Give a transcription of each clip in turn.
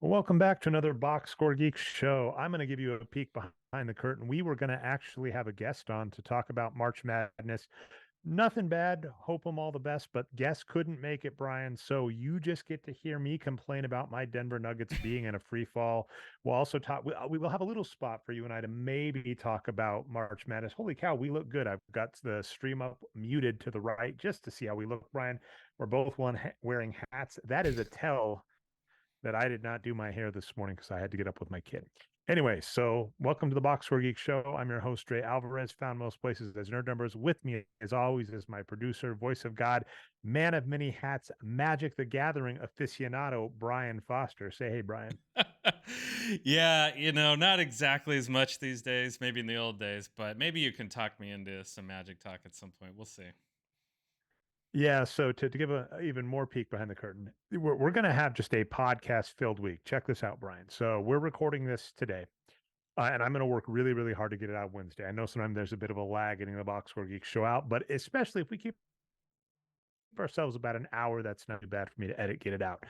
Welcome back to another Boxscore Geeks show. I'm going to give you a peek behind the curtain. We were going to actually have a guest on to talk about March Madness. Nothing bad. Hope them all the best, but guest couldn't make it, Brian. So you just get to hear me complain about my Denver Nuggets being in a free fall. We'll also talk. We will have a little spot for you and I to maybe talk about March Madness. Holy cow, we look good. I've got the stream up muted to the right just to see how we look, Brian. We're both wearing hats. That is a tell that I did not do my hair this morning because I had to get up with my kid. Anyway, so welcome to the Boxscore Geek Show. I'm your host, Dre Alvarez, found most places as Nerd Numbers. With me, as always, is my producer, voice of God, man of many hats, Magic the Gathering aficionado, Brian Foster. Say hey, Brian. Yeah, not exactly as much these days, maybe in the old days, but maybe you can talk me into some Magic talk at some point. We'll see. Yeah, so to give a even more peek behind the curtain, we're going to have just a podcast filled week. Check this out, Brian. So we're recording this today. And I'm going to work really, really hard to get it out Wednesday. I know sometimes there's a bit of a lag getting the Boxscore Geek show out, but especially if we keep ourselves about an hour, that's not too bad for me to edit, get it out.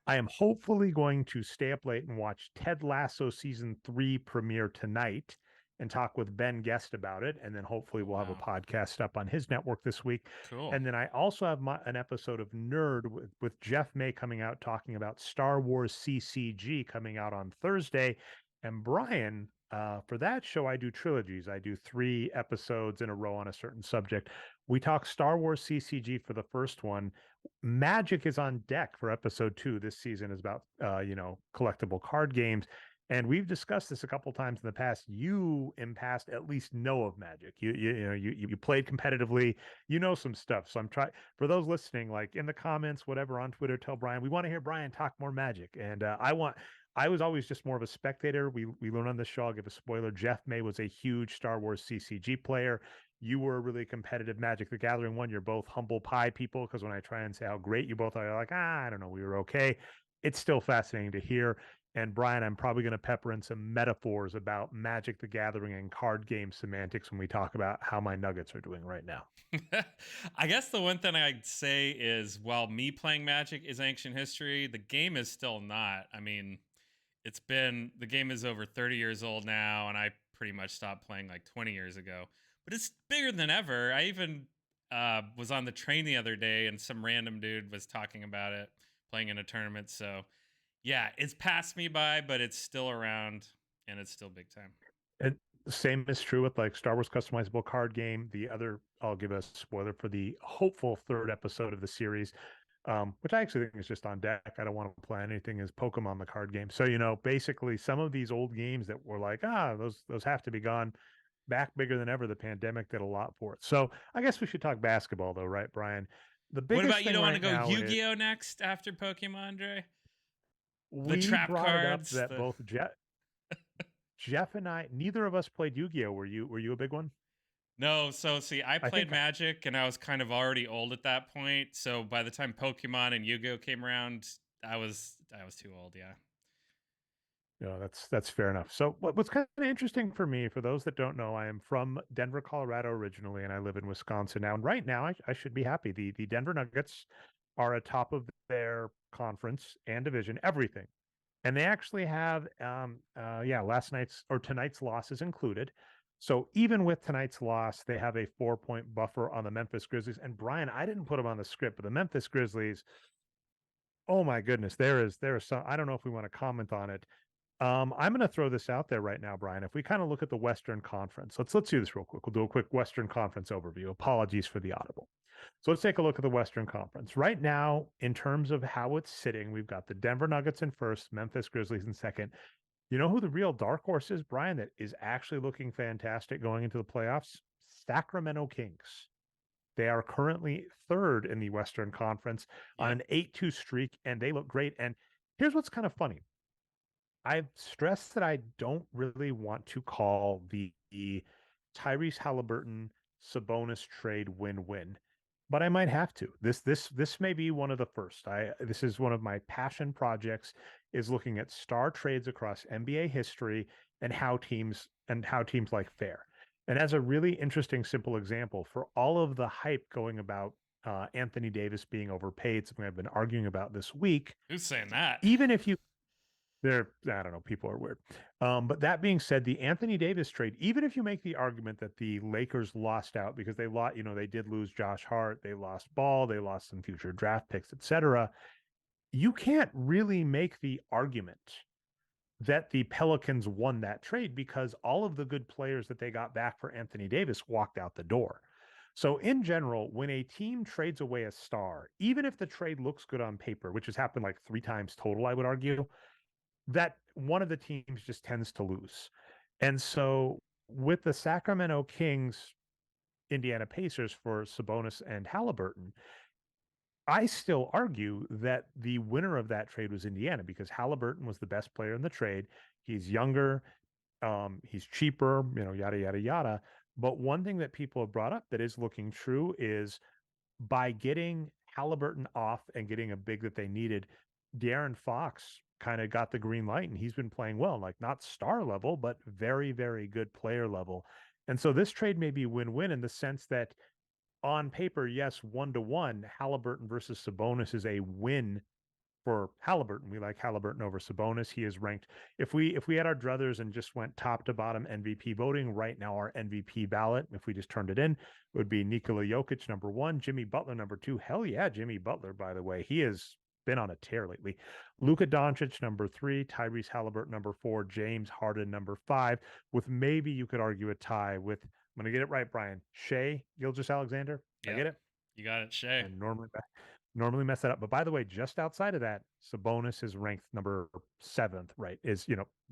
I am hopefully going to stay up late and watch Ted Lasso season 3 premiere tonight and talk with Ben Guest about it. And then hopefully we'll have a podcast up on his network this week. Cool. And then I also have an episode of Nerd with Jeff May coming out talking about Star Wars CCG coming out on Thursday. And Brian, for that show, I do trilogies. I do 3 episodes in a row on a certain subject. We talk Star Wars CCG for the first one. Magic is on deck for episode 2. This season is about, collectible card games. And we've discussed this a couple times in the past. You, in past, at least know of Magic. You played competitively. You know some stuff. So I'm trying for those listening, like in the comments, whatever on Twitter, tell Brian we want to hear Brian talk more Magic. And I was always just more of a spectator. We learned on this show. I'll give a spoiler. Jeff May was a huge Star Wars CCG player. You were a really competitive Magic the Gathering one. You're both humble pie people because when I try and say how great you both are, you're like, I don't know, we were okay. It's still fascinating to hear. And Brian, I'm probably going to pepper in some metaphors about Magic the Gathering and card game semantics when we talk about how my Nuggets are doing right now. I guess the one thing I'd say is while me playing Magic is ancient history, the game is still not. I mean, the game is over 30 years old now, and I pretty much stopped playing like 20 years ago. But it's bigger than ever. I even was on the train the other day, and some random dude was talking about it, playing in a tournament. So yeah, it's passed me by, but it's still around and it's still big time. And the same is true with like Star Wars customizable card game. I'll give a spoiler for the hopeful 3rd episode of the series, which I actually think is just on deck. I don't want to play anything as Pokemon the card game. So, basically some of these old games that were like, those have to be gone, back bigger than ever. The pandemic did a lot for it. So I guess we should talk basketball though, right, Brian? The biggest What about you don't want to go Yu-Gi-Oh next after Pokemon, Dre? The trap cards. It up that both Jeff and I, neither of us played Yu-Gi-Oh. Were you a big one? No, so see, I played Magic and I was kind of already old at that point. So by the time Pokemon and Yu-Gi-Oh came around, I was too old, yeah. Yeah, that's fair enough. So what's kind of interesting for me, for those that don't know, I am from Denver, Colorado originally, and I live in Wisconsin now. And right now, I should be happy. The Denver Nuggets are atop of their conference and division, everything. And they actually have, tonight's losses included. So even with tonight's loss, they have a 4-point buffer on the Memphis Grizzlies. And Brian, I didn't put them on the script, but the Memphis Grizzlies, oh my goodness, there is some, I don't know if we want to comment on it. I'm going to throw this out there right now, Brian. If we kind of look at the Western Conference, let's do this real quick. We'll do a quick Western Conference overview. Apologies for the audible. So let's take a look at the Western Conference. Right now, in terms of how it's sitting, we've got the Denver Nuggets in first, Memphis Grizzlies in second. You know who the real dark horse is, Brian, that is actually looking fantastic going into the playoffs? Sacramento Kings. They are currently 3rd in the Western Conference on an 8-2 streak, and they look great. And here's what's kind of funny. I've stressed that I don't really want to call the Tyrese Halliburton Sabonis trade win-win, but I might have to. This may be one of the first. This is one of my passion projects, is looking at star trades across NBA history and how teams like fare. And as a really interesting, simple example, for all of the hype going about Anthony Davis being overpaid, something I've been arguing about this week, Who's saying that? even if you I don't know, people are weird. But that being said, the Anthony Davis trade, even if you make the argument that the Lakers lost out because they lost, they did lose Josh Hart, they lost Ball, they lost some future draft picks, etc. You can't really make the argument that the Pelicans won that trade because all of the good players that they got back for Anthony Davis walked out the door. So, in general, when a team trades away a star, even if the trade looks good on paper, which has happened like 3 times total, I would argue, that one of the teams just tends to lose. And so, with the Sacramento Kings, Indiana Pacers for Sabonis and Halliburton, I still argue that the winner of that trade was Indiana because Halliburton was the best player in the trade. He's younger, he's cheaper, yada yada yada. But one thing that people have brought up that is looking true is by getting Halliburton off and getting a big that they needed, De'Aaron Fox kind of got the green light and he's been playing well, like not star level, but very, very good player level. And so this trade may be win-win in the sense that on paper, yes, 1-to-1, Halliburton versus Sabonis is a win for Halliburton. We like Halliburton over Sabonis. He is ranked. If we had our druthers and just went top to bottom MVP voting right now, our MVP ballot, if we just turned it in, would be Nikola Jokic #1, Jimmy Butler #2. Hell yeah, Jimmy Butler. By the way, he has been on a tear lately. Luka Doncic #3, Tyrese Halliburton #4, James Harden #5. With maybe you could argue a tie with. I'm gonna get it right, Brian. Shea Gilgeous-Alexander. I Yep, get it. you got it, Shay. And normally mess that up. But by the way, just outside of that, Sabonis is ranked number 7th, right? Is,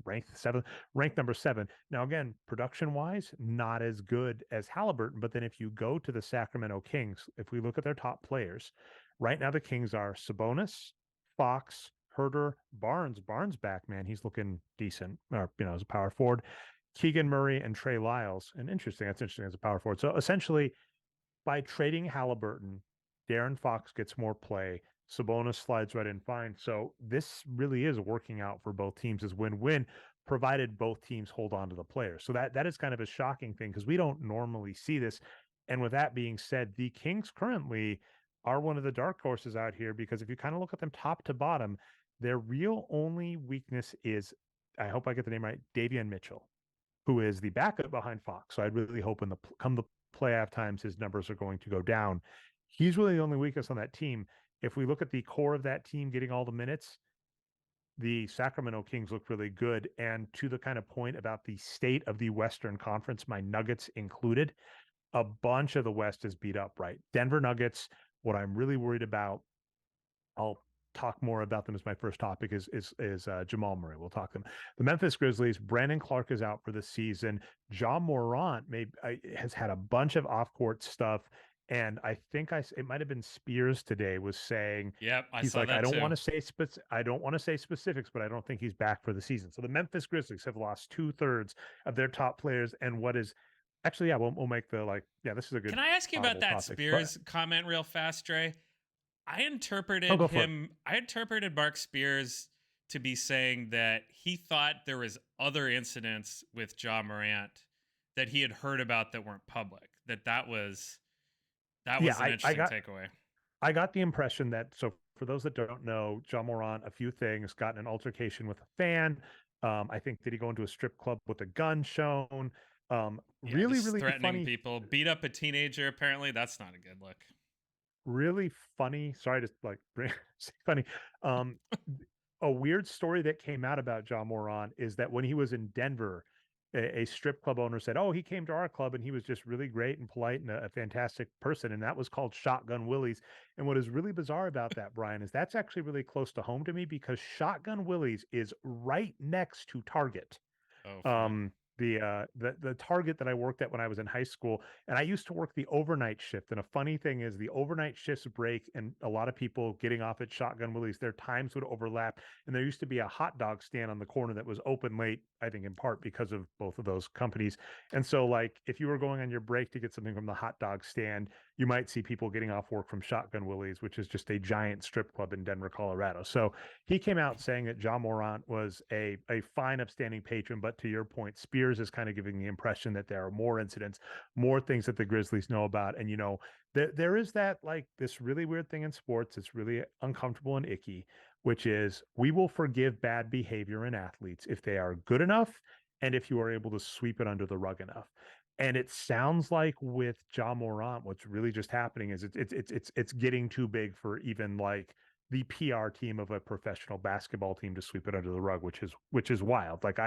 ranked 7th, ranked number 7. Now, again, production wise, not as good as Halliburton. But then if you go to the Sacramento Kings, if we look at their top players, right now the Kings are Sabonis, Fox, Herter, Barnes. Barnes back, man. He's looking decent, or, as a power forward. Keegan Murray and Trey Lyles. And that's interesting as a power forward. So essentially, by trading Halliburton, Darren Fox gets more play. Sabonis slides right in fine. So this really is working out for both teams as win-win, provided both teams hold on to the players. So that is kind of a shocking thing because we don't normally see this. And with that being said, the Kings currently are one of the dark horses out here because if you kind of look at them top to bottom, their real only weakness is, I hope I get the name right, Davion Mitchell, who is the backup behind Fox. So I'd really hope in come the playoff times, his numbers are going to go down. He's really the only weakness on that team. If we look at the core of that team getting all the minutes, the Sacramento Kings look really good. And to the kind of point about the state of the Western Conference, my Nuggets included, a bunch of the West is beat up, right? Denver Nuggets, what I'm really worried about, I'll talk more about them as my first topic is Jamal Murray. We'll talk them. The Memphis Grizzlies, Brandon Clark is out for the season. Ja Morant has had a bunch of off-court stuff. And I think it might have been Spears today was saying, Yep, I he's saw like, that I don't too. want to say I don't want to say specifics, but I don't think he's back for the season. So the Memphis Grizzlies have lost 2/3 of their top players. And what is actually, yeah, we'll make this is a good Can I ask you about audible that topic. But Spears comment real fast, Dre? go for it. I interpreted Mark Spears to be saying that he thought there was other incidents with Ja Morant that he had heard about that weren't public. That Yeah, was an interesting takeaway. I got the impression that, so for those that don't know, John Morant, a few things, got in an altercation with a fan. I think, did he go into a strip club with a gun shown? Yeah, Really, just really threatening funny, people, beat up a teenager. Apparently, that's not a good look. really funny. Sorry to say funny. Um, a weird story that came out about John Morant is that when he was in Denver, a strip club owner said, "Oh, he came to our club and he was just really great and polite and a fantastic person." And that was called Shotgun Willie's. And what is really bizarre about that, Brian, is that's actually really close to home to me because Shotgun Willie's is right next to Target. Oh, fun. The Target that I worked at when I was in high school, and I used to work the overnight shift. And a funny thing is, the overnight shifts break, and a lot of people getting off at Shotgun Willie's, their times would overlap. And there used to be a hot dog stand on the corner that was open late, I think in part because of both of those companies. And so, like, if you were going on your break to get something from the hot dog stand, you might see people getting off work from Shotgun Willie's, which is just a giant strip club in Denver, Colorado. So he came out saying that Ja Morant was a fine, upstanding patron. But to your point, Spears is kind of giving the impression that there are more incidents, more things that the Grizzlies know about. And, there is that like this really weird thing in sports. It's really uncomfortable and icky, which is we will forgive bad behavior in athletes if they are good enough and if you are able to sweep it under the rug enough. And it sounds like with Ja Morant, what's really just happening is it's getting too big for even like the PR team of a professional basketball team to sweep it under the rug, which is wild. Like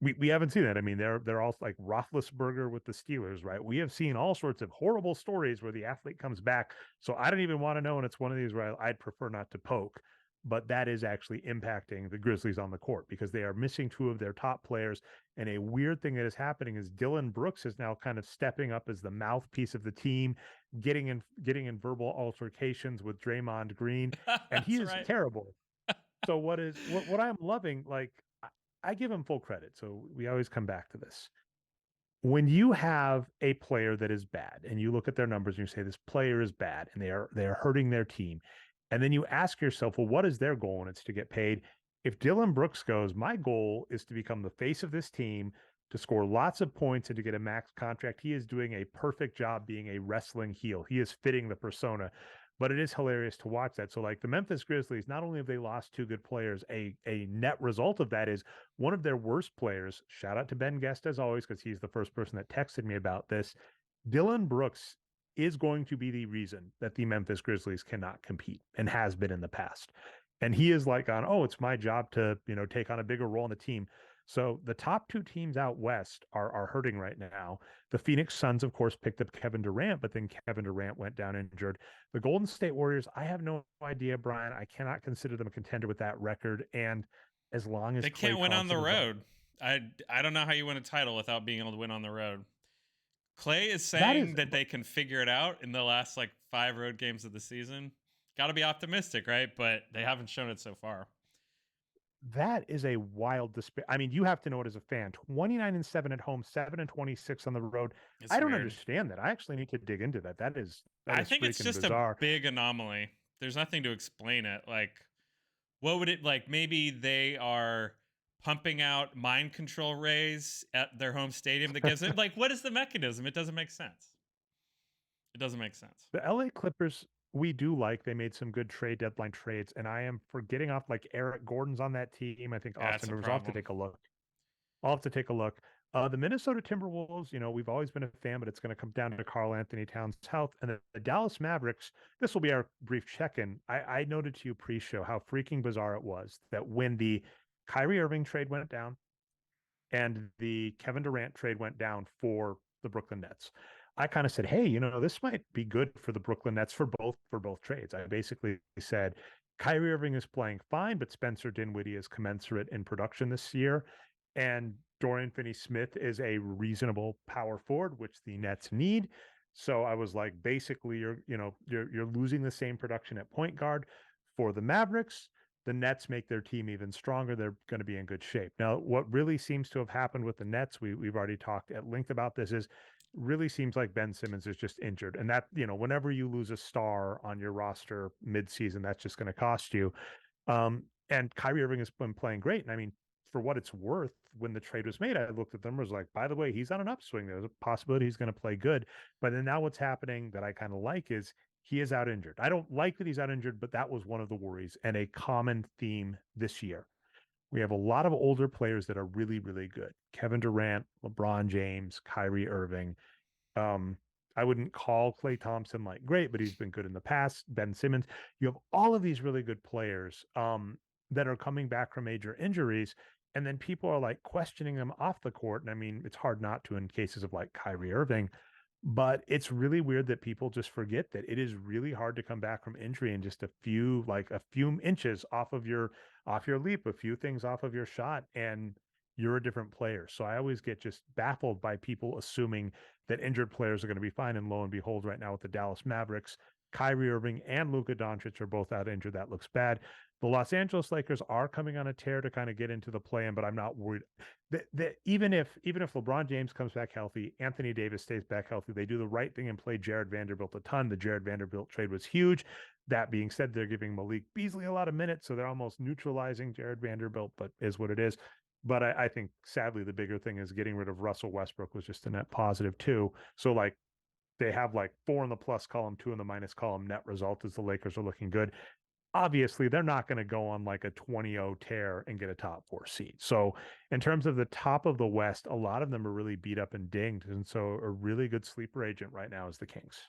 we haven't seen that. I mean, they're all like Roethlisberger with the Steelers, right? We have seen all sorts of horrible stories where the athlete comes back. So I don't even want to know, and it's one of these where I'd prefer not to poke. But that is actually impacting the Grizzlies on the court because they are missing two of their top players. And a weird thing that is happening is Dillon Brooks is now kind of stepping up as the mouthpiece of the team, getting in verbal altercations with Draymond Green, and he That's is right. terrible. So what I'm loving, like I give him full credit. So we always come back to this. When you have a player that is bad and you look at their numbers and you say this player is bad and they are hurting their team, and then you ask yourself, well, what is their goal? And it's to get paid. If Dillon Brooks goes, my goal is to become the face of this team, to score lots of points and to get a max contract. He is doing a perfect job being a wrestling heel. He is fitting the persona. But it is hilarious to watch that. So, like the Memphis Grizzlies, not only have they lost two good players, a net result of that is one of their worst players. Shout out to Ben Guest as always, because he's the first person that texted me about this. Dillon Brooks is going to be the reason that the Memphis Grizzlies cannot compete and has been in the past. And he is like on, oh, it's my job to, take on a bigger role in the team. So the top two teams out west are hurting right now. The Phoenix Suns, of course, picked up Kevin Durant, but then Kevin Durant went down injured. The Golden State Warriors, I have no idea, Brian. I cannot consider them a contender with that record. And as long as They Klay can't win on the Thompson is on, road. I don't know how you win a title without being able to win on the road. Clay is that is saying that they can figure it out in the last like 5 road games of the season. Got to be optimistic, right? But they haven't shown it so far. that is a wild despair. I mean, you have to know it as a fan. 29-7 at home, 7-26 on the road. It's I don't weird. understand that. I actually need to dig into that. That is I think it's freaking just a bizarre. big anomaly. There's nothing to explain it. Like, what would it like? Maybe they are pumping out mind control rays at their home stadium that gives it. Like, what is the mechanism? It doesn't make sense. It doesn't make sense. The LA Clippers, we do like. They made some good trade deadline trades, and I am forgetting off like Eric Gordon's on that team. I think That's Austin a Rivers. I'll have to problem. take a look. I'll have to take a look. The Minnesota Timberwolves, we've always been a fan, but it's going to come down to Karl Anthony Towns' health. And the Dallas Mavericks, this will be our brief check-in. I noted to you pre-show how freaking bizarre it was that when the Kyrie Irving trade went down and the Kevin Durant trade went down for the Brooklyn Nets, I kind of said, hey, this might be good for the Brooklyn Nets for both trades. I basically said Kyrie Irving is playing fine, but Spencer Dinwiddie is commensurate in production this year. And Dorian Finney-Smith is a reasonable power forward, which the Nets need. So I was like, basically, you're losing the same production at point guard for the Mavericks. The Nets make their team even stronger. They're going to be in good shape. Now, what really seems to have happened with the Nets, we've already talked at length about this, is really seems like Ben Simmons is just injured. And that, whenever you lose a star on your roster midseason, that's just going to cost you. And Kyrie Irving has been playing great. And I mean, for what it's worth, when the trade was made, I looked at them and was like, by the way, he's on an upswing. There's a possibility he's going to play good. But then now what's happening that I kind of like is he is out injured. I don't like that he's out injured, but that was one of the worries and a common theme this year. We have a lot of older players that are really, really good. Kevin Durant, LeBron James, Kyrie Irving. Um, I wouldn't call Klay Thompson like great, but he's been good in the past. Ben Simmons. You have all of these really good players that are coming back from major injuries. And then people are like questioning them off the court. And I mean, it's hard not to in cases of like Kyrie Irving, but it's really weird that people just forget that it is really hard to come back from injury and just a few inches off your leap, a few things off of your shot, and you're a different player. So I always get just baffled by people assuming that injured players are going to be fine. And lo and behold, right now with the Dallas Mavericks, Kyrie Irving and Luka Doncic are both out injured. That looks bad. The Los Angeles Lakers are coming on a tear to kind of get into the play-in, but I'm not worried that even if LeBron James comes back healthy, Anthony Davis stays back healthy, they do the right thing and play Jared Vanderbilt a ton. The Jared Vanderbilt trade was huge. That being said, they're giving Malik Beasley a lot of minutes, so they're almost neutralizing Jared Vanderbilt, but is what it is. But I think sadly the bigger thing is getting rid of Russell Westbrook was just a net positive too. So like they have like 4 in the plus column, 2 in the minus column. Net result is the Lakers are looking good. Obviously, they're not going to go on like a 20-0 tear and get a top 4 seed. So, in terms of the top of the West, a lot of them are really beat up and dinged. And so, a really good sleeper agent right now is the Kings.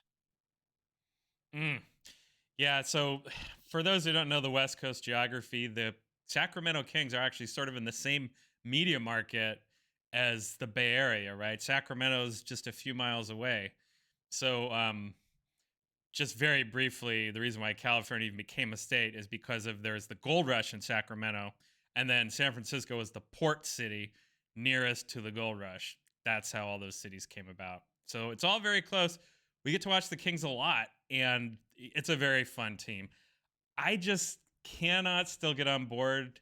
Mm. Yeah. So, for those who don't know the West Coast geography, the Sacramento Kings are actually sort of in the same media market as the Bay Area, right? Sacramento's just a few miles away. So, just very briefly, the reason why California even became a state is because of there's the gold rush in Sacramento, and then San Francisco is the port city nearest to the gold rush. That's how all those cities came about. So it's all very close. We get to watch the Kings a lot, and it's a very fun team. I just cannot still get on board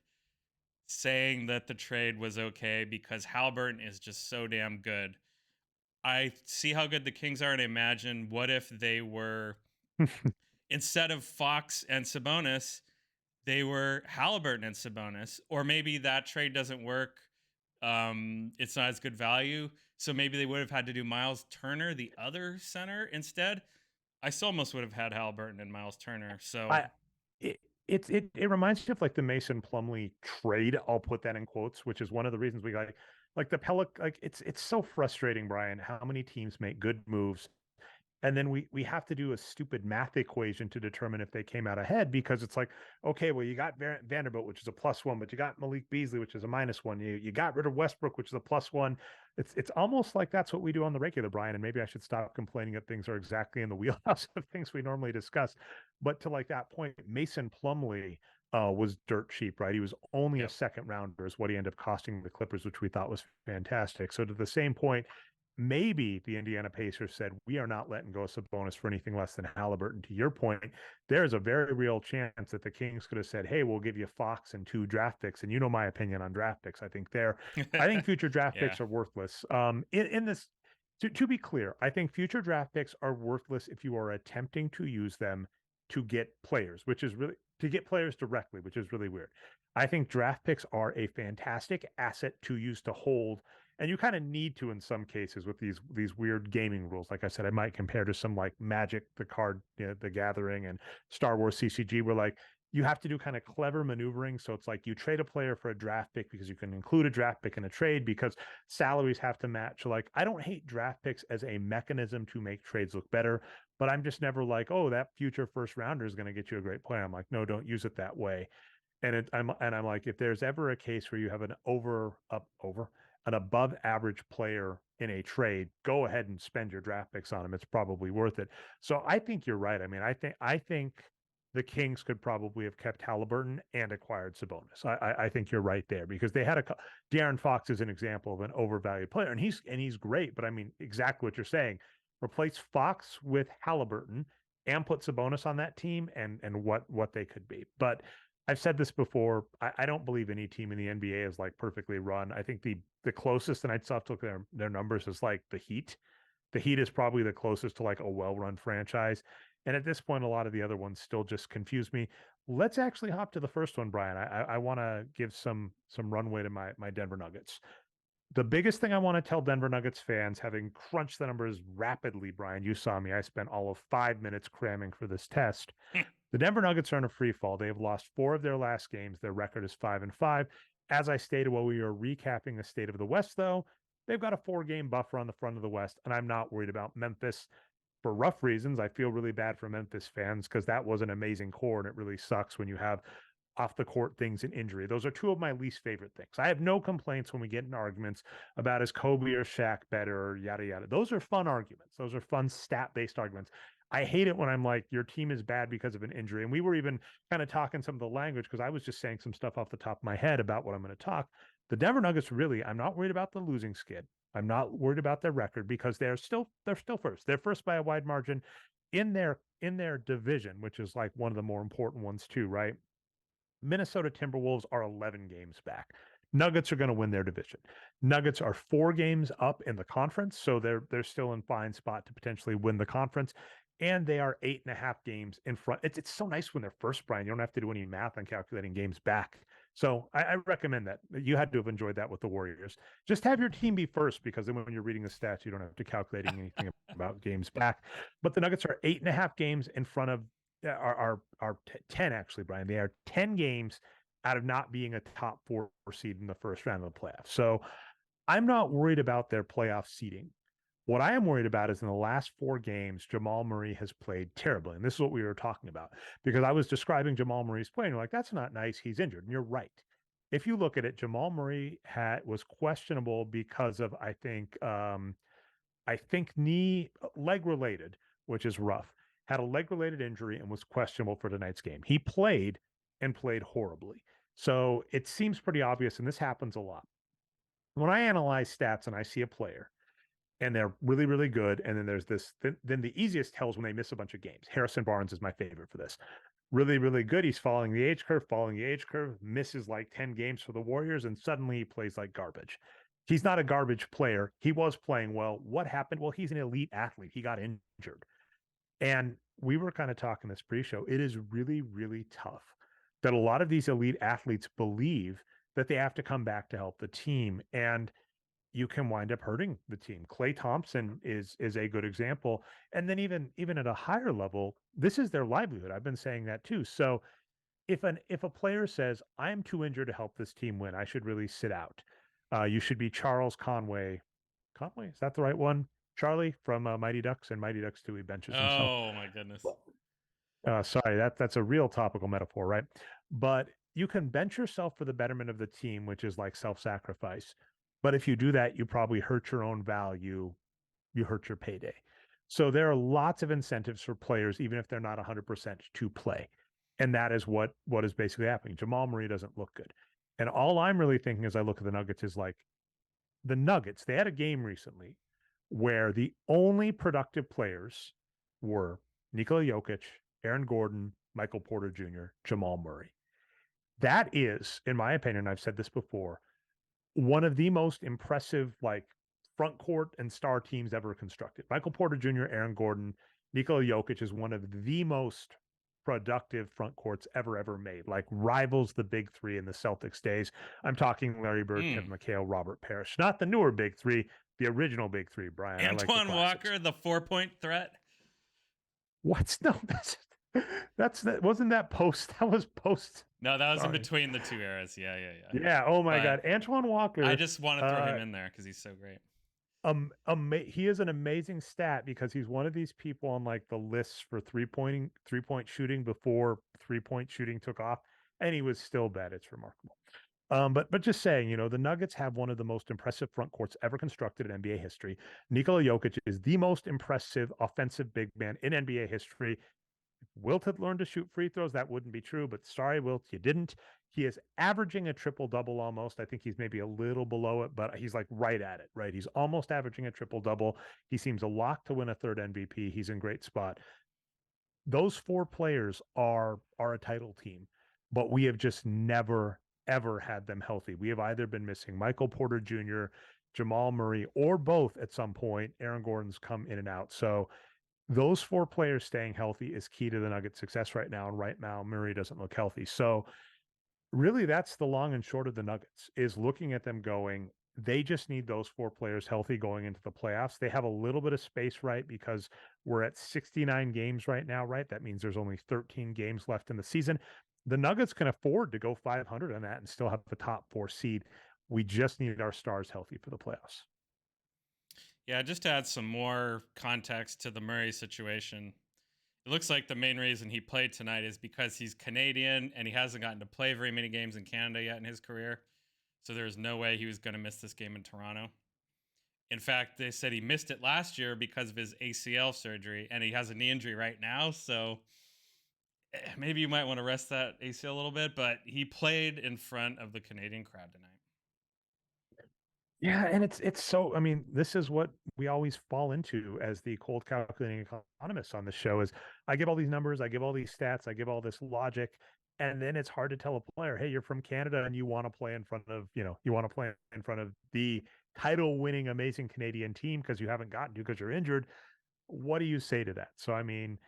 saying that the trade was okay because Halliburton is just so damn good. I see how good the Kings are and imagine what if they were instead of Fox and Sabonis, they were Halliburton and Sabonis, or maybe that trade doesn't work. It's not as good value, so maybe they would have had to do Miles Turner, the other center, instead. I still almost would have had Halliburton and Miles Turner. So I it reminds me of like the Mason Plumlee trade. I'll put that in quotes, which is one of the reasons we like the like it's so frustrating, Brian, how many teams make good moves and then we have to do a stupid math equation to determine if they came out ahead because it's like, okay, well, you got Vanderbilt, which is a +1, but you got Malik Beasley, which is a -1. You got rid of Westbrook, which is a +1. It's almost like that's what we do on the regular, Brian. And maybe I should stop complaining that things are exactly in the wheelhouse of things we normally discuss. But to like that point, Mason Plumlee was dirt cheap, right? He was only a yep. second rounder, is what he ended up costing the Clippers, which we thought was fantastic. So to the same point, maybe the Indiana Pacers said, we are not letting go of Sabonis for anything less than Halliburton. To your point, there's a very real chance that the Kings could have said, hey, we'll give you Fox and 2 draft picks. And you know my opinion on draft picks. I think future draft Yeah. picks are worthless. In this, to be clear, I think future draft picks are worthless if you are attempting to use them to get players, which is really to get players directly, which is really weird. I think draft picks are a fantastic asset to use to hold, and you kind of need to in some cases with these weird gaming rules. Like I said, I might compare to some like Magic, the card, the Gathering, and Star Wars CCG, where like you have to do kind of clever maneuvering. So it's like you trade a player for a draft pick because you can include a draft pick in a trade because salaries have to match. So like I don't hate draft picks as a mechanism to make trades look better, but I'm just never like, oh, that future first rounder is going to get you a great player. I'm like, no, don't use it that way. I'm like, if there's ever a case where you have an an above average player in a trade, go ahead and spend your draft picks on him. It's probably worth it. So I think you're right. I mean, I think the Kings could probably have kept Halliburton and acquired Sabonis. I think you're right there because they had De'Aaron Fox is an example of an overvalued player, and he's great. But I mean, exactly what you're saying. Replace Fox with Halliburton and put Sabonis on that team, and what they could be. But I've said this before. I don't believe any team in the NBA is like perfectly run. I think the closest, and I'd still have to look at their numbers, is like the Heat. The Heat is probably the closest to like a well-run franchise. And at this point, a lot of the other ones still just confuse me. Let's actually hop to the first one, Brian. I want to give some runway to my Denver Nuggets. The biggest thing I want to tell Denver Nuggets fans, having crunched the numbers rapidly, Brian, you saw me. I spent all of 5 minutes cramming for this test. The Denver Nuggets are in a free fall. They have lost 4 of their last games. Their record is 5-5. As I stated while we were recapping the state of the West, though, they've got a 4-game buffer on the front of the West, and I'm not worried about Memphis for rough reasons. I feel really bad for Memphis fans because that was an amazing core, and it really sucks when you have off the court things and injury. Those are 2 of my least favorite things. I have no complaints when we get in arguments about is Kobe or Shaq better or yada yada. Those are fun arguments. Those are fun stat-based arguments. I hate it when I'm like, your team is bad because of an injury. And we were even kind of talking some of the language because I was just saying some stuff off the top of my head about what I'm going to talk. The Denver Nuggets, really, I'm not worried about the losing skid. I'm not worried about their record because they're still first. They're first by a wide margin in their division, which is like one of the more important ones too, right? Minnesota Timberwolves are 11 games back. Nuggets are going to win their division. Nuggets are 4 games up in the conference, so they're still in fine spot to potentially win the conference. And they are 8.5 games in front. It's so nice when they're first, Brian. You don't have to do any math on calculating games back. So I recommend that. You had to have enjoyed that with the Warriors. Just have your team be first, because then when you're reading the stats, you don't have to calculating anything about games back. But the Nuggets are 8.5 games in front of are 10, actually, Brian. They are 10 games out of not being a top 4 seed in the first round of the playoffs. So I'm not worried about their playoff seeding. What I am worried about is in the last 4 games, Jamal Murray has played terribly. And this is what we were talking about, because I was describing Jamal Murray's play, and you're like, that's not nice. He's injured. And you're right. If you look at it, Jamal Murray was questionable because of, I think leg related, which is rough. Had a leg related injury and was questionable for tonight's game. He played and played horribly. So it seems pretty obvious, and this happens a lot. When I analyze stats and I see a player and they're really, really good, and then there's this, then the easiest tell is when they miss a bunch of games. Harrison Barnes is my favorite for this. Really, really good. He's following the age curve, misses like 10 games for the Warriors, and suddenly he plays like garbage. He's not a garbage player. He was playing well. What happened? Well, he's an elite athlete. He got injured. And we were kind of talking this pre-show. It is really, really tough that a lot of these elite athletes believe that they have to come back to help the team. And you can wind up hurting the team. Klay Thompson is a good example. And then even at a higher level, this is their livelihood. I've been saying that too. So if a player says, I'm too injured to help this team win, I should really sit out. You should be Charles Conway. Conway, is that the right one? Charlie from Mighty Ducks and Mighty Ducks 2, he benches himself. Oh my goodness. Sorry, that's a real topical metaphor, right? But you can bench yourself for the betterment of the team, which is like self-sacrifice. But if you do that, you probably hurt your own value. You hurt your payday. So there are lots of incentives for players, even if they're not 100% to play. And that is what is basically happening. Jamal Murray doesn't look good. And all I'm really thinking as I look at the Nuggets is like, the Nuggets, they had a game recently where the only productive players were Nikola Jokic, Aaron Gordon, Michael Porter Jr., Jamal Murray. That is, in my opinion, I've said this before, one of the most impressive like front court and star teams ever constructed. Michael Porter Jr., Aaron Gordon, Nikola Jokic is one of the most productive front courts ever made, like rivals the big 3 in the Celtics days. I'm talking Larry Bird, Kevin McHale, Robert Parrish, not the newer big 3, the original big 3, Brian. Antoine I like Walker, the 4-point threat. What's no? That's that wasn't that post. That was post. No, that was in between the 2 eras. Yeah. Yeah. Oh my God, Antoine Walker. I just want to throw him in there because he's so great. He is an amazing stat because he's one of these people on like the lists for three-point shooting before 3-point shooting took off, and he was still bad. It's remarkable. But just saying, the Nuggets have one of the most impressive front courts ever constructed in NBA history. Nikola Jokic is the most impressive offensive big man in NBA history. Wilt had learned to shoot free throws. That wouldn't be true, but sorry, Wilt, you didn't. He is averaging a triple-double almost. I think he's maybe a little below it, but he's like right at it, right? He's almost averaging a triple-double. He seems a lock to win a 3rd MVP. He's in great spot. Those 4 players are a title team, but we have just never, ever had them healthy. We have either been missing Michael Porter Jr., Jamal Murray, or both at some point. Aaron Gordon's come in and out. So those 4 players staying healthy is key to the Nuggets' success right now. And right now, Murray doesn't look healthy. So really, that's the long and short of the Nuggets, is looking at them going, they just need those 4 players healthy going into the playoffs. They have a little bit of space, right? Because we're at 69 games right now, right? That means there's only 13 games left in the season. The Nuggets can afford to go 500 on that and still have the top 4 seed. We just need our stars healthy for the playoffs. Yeah, just to add some more context to the Murray situation, it looks like the main reason he played tonight is because he's Canadian and he hasn't gotten to play very many games in Canada yet in his career. So there's no way he was going to miss this game in Toronto. In fact, they said he missed it last year because of his ACL surgery, and he has a knee injury right now. So maybe you might want to rest that ACL a little bit, but he played in front of the Canadian crowd tonight. Yeah, and it's so, I mean, this is what we always fall into as the cold calculating economists on the show is I give all these numbers, I give all these stats, I give all this logic, And then it's hard to tell a player, hey, you're from Canada and you want to play in front of, you want to play in front of the title winning amazing Canadian team because you haven't gotten to because you're injured. What do you say to that? So, I mean,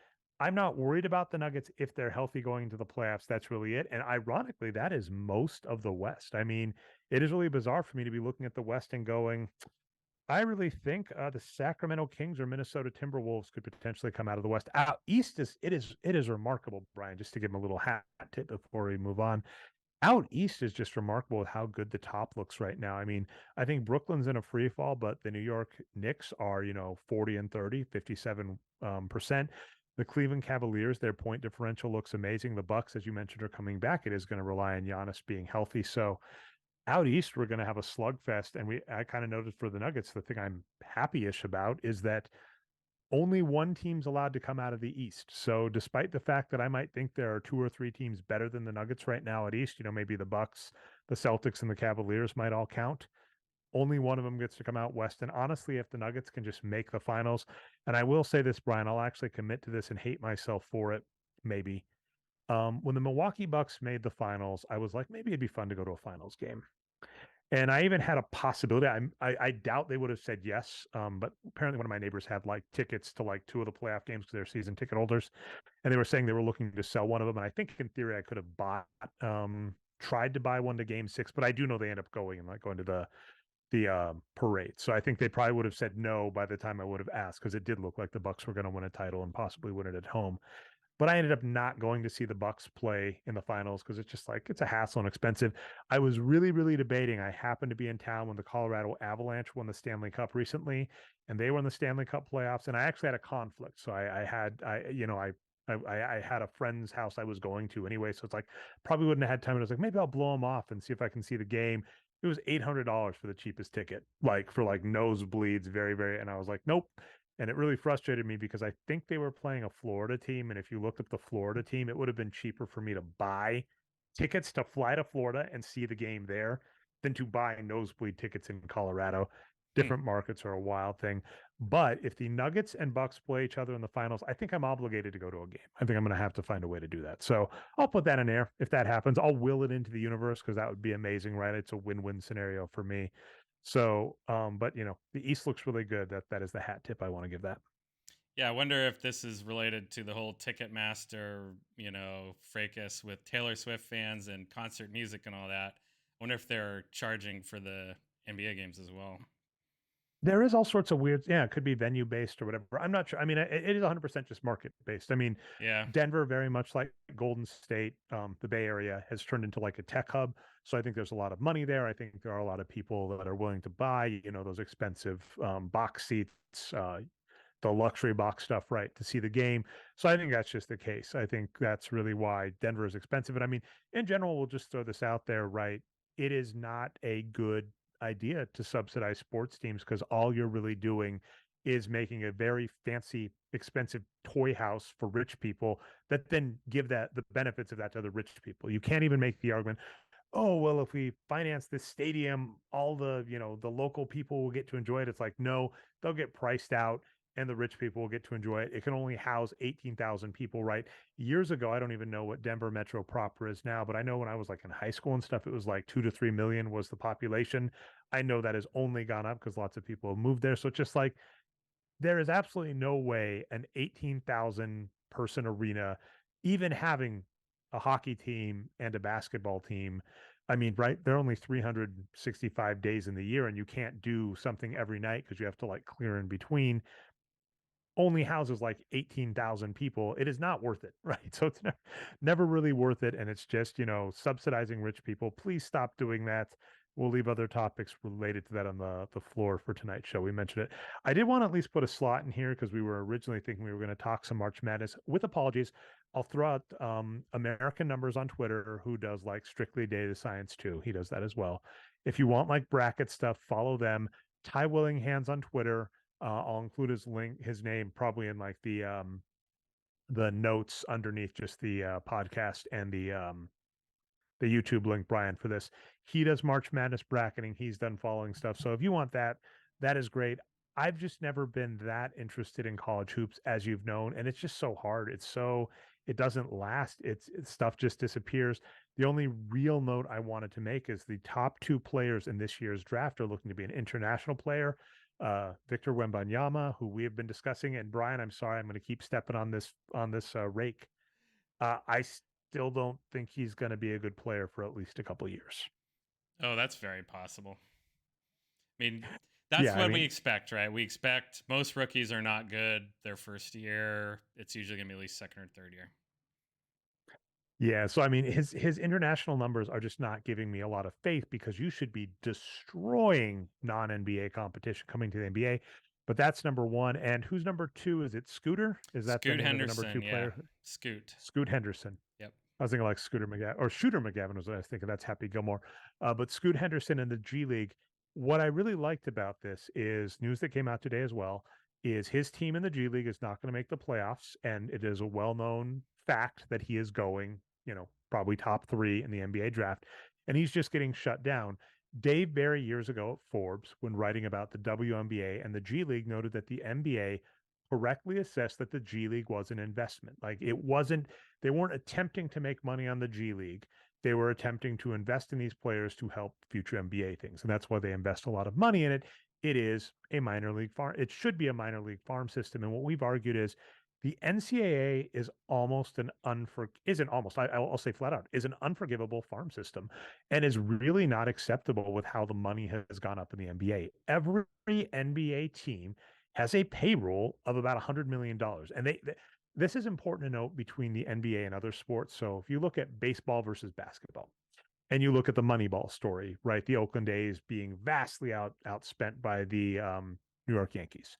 I'm not worried about the Nuggets if they're healthy going into the playoffs. That's really it. And ironically, that is most of the West. I mean, it is really bizarre for me to be looking at the West and going, I really think the Sacramento Kings or Minnesota Timberwolves could potentially come out of the West. Out East it is remarkable, Brian. Just to give them a little hat tip before we move on. Out East is just remarkable with how good the top looks right now. I mean, I think Brooklyn's in a free fall, but the New York Knicks are 40 and 30, 57 percent. The Cleveland Cavaliers, their point differential looks amazing. The Bucks, as you mentioned, are coming back. It is going to rely on Giannis being healthy. So out east, we're going to have a slugfest. And I kind of noticed for the Nuggets, the thing I'm happy-ish about is that only one team's allowed to come out of the East. So despite the fact that I might think there are two or three teams better than the Nuggets right now at East, maybe the Bucks, the Celtics, and the Cavaliers might all count. Only one of them gets to come out West. And honestly, if the Nuggets can just make the finals, and I will say this, Brian, I'll actually commit to this and hate myself for it, maybe. When the Milwaukee Bucks made the finals, I was like, maybe it'd be fun to go to a finals game. And I even had a possibility. I doubt they would have said yes. But apparently, one of my neighbors had like tickets to like two of the playoff games because they're season ticket holders, and they were saying they were looking to sell one of them. And I think in theory, I could have tried to buy one to Game 6, but I do know they end up going and like going to the parade. So I think they probably would have said no by the time I would have asked because it did look like the Bucks were going to win a title and possibly win it at home. But I ended up not going to see the Bucks play in the finals because it's just like it's a hassle and expensive. I was really, really debating. I happened to be in town when the Colorado Avalanche won the Stanley Cup recently, and they were in the Stanley Cup playoffs. And I actually had a conflict, so I had a friend's house I was going to anyway, so it's like probably wouldn't have had time. And I was like, maybe I'll blow them off and see if I can see the game. It was $800 for the cheapest ticket, like for like nosebleeds, very, very. And I was like, nope. And it really frustrated me because I think they were playing a Florida team. And if you looked up the Florida team, it would have been cheaper for me to buy tickets to fly to Florida and see the game there than to buy nosebleed tickets in Colorado. Hmm. Different markets are a wild thing. But if the Nuggets and Bucks play each other in the finals, I think I'm obligated to go to a game. I think I'm going to have to find a way to do that. So I'll put that in there. If that happens, I'll will it into the universe because that would be amazing, right? It's a win-win scenario for me. So, but the East looks really good. That is the hat tip I want to give that. Yeah, I wonder if this is related to the whole Ticketmaster, fracas with Taylor Swift fans and concert music and all that. I wonder if they're charging for the NBA games as well. There is all sorts of weird, yeah, it could be venue based or whatever. I'm not sure. I mean, it is 100% just market based. I mean, Yeah. Denver, very much like Golden State, the Bay Area has turned into like a tech hub. So I think there's a lot of money there. I think there are a lot of people that are willing to buy, those expensive box seats, the luxury box stuff, right, to see the game. So I think that's just the case. I think that's really why Denver is expensive. And I mean, in general, we'll just throw this out there, right? It is not a good idea to subsidize sports teams because all you're really doing is making a very fancy, expensive toy house for rich people that then give that the benefits of that to the rich people. You can't even make the argument, oh well, if we finance this stadium, all the local people will get to enjoy it. It's like, no, they'll get priced out and the rich people will get to enjoy it. It can only house 18,000 people, right? Years ago, I don't even know what Denver metro proper is now, but I know when I was like in high school and stuff, it was like 2 to 3 million was the population. I know that has only gone up because lots of people have moved there. So it's just like there is absolutely no way an 18,000 person arena, even having a hockey team and a basketball team. I mean, right? There are only 365 days in the year, and you can't do something every night because you have to like clear in between. Only houses like 18,000 people. It is not worth it, right? So it's never really worth it. And it's just, subsidizing rich people. Please stop doing that. We'll leave other topics related to that on the floor for tonight's show. We mentioned it. I did want to at least put a slot in here because we were originally thinking we were going to talk some March Madness. With apologies, I'll throw out American Numbers on Twitter, who does like strictly data science too. He does that as well. If you want like bracket stuff, follow them. Ty Willinghands on Twitter. I'll include his name probably in like the notes underneath just the podcast and the YouTube link, Brian, for this. He does March Madness bracketing. He's done following stuff. So if you want that, that is great. I've just never been that interested in college hoops, as you've known, and it's just so hard. It's so it doesn't last. Stuff just disappears. The only real note I wanted to make is the top two players in this year's draft are looking to be an international player, Victor Wembanyama, who we have been discussing, and Brian. I'm sorry, I'm going to keep stepping on this rake. I still don't think he's going to be a good player for at least a couple years. Oh, that's very possible. I mean, that's Yeah, I what we mean, expect, right? We expect most rookies are not good their first year. It's usually going to be at least second or third year. yeah. So I mean, his international numbers are just not giving me a lot of faith because you should be destroying non NBA competition coming to the NBA. But that's number one. And who's number two? Is it Scooter? Is that the Scoot name of the number Henderson, two yeah. player? Scoot. Scoot Henderson. Yep. I was thinking like Scooter McGavin or Shooter McGavin was what I was thinking. That's Happy Gilmore. But Scoot Henderson in the G League. What I really liked about this is news that came out today as well. Is his team in the G League is not going to make the playoffs, and it is a well-known fact that he is going, probably top three in the NBA draft, and he's just getting shut down. Dave Barry years ago at Forbes, when writing about the WNBA and the G League, noted that the NBA correctly assessed that the G League was an investment. Like it wasn't, they weren't attempting to make money on the G League. They were attempting to invest in these players to help future NBA things. And that's why they invest a lot of money in it. It is a minor league farm. It should be a minor league farm system. And what we've argued is the NCAA is almost isn't almost, I'll say flat out, is an unforgivable farm system and is really not acceptable with how the money has gone up in the NBA. Every NBA team has a payroll of about $100 million. And this is important to note between the NBA and other sports. So if you look at baseball versus basketball, and you look at the Moneyball story, right? The Oakland A's being vastly outspent by the New York Yankees.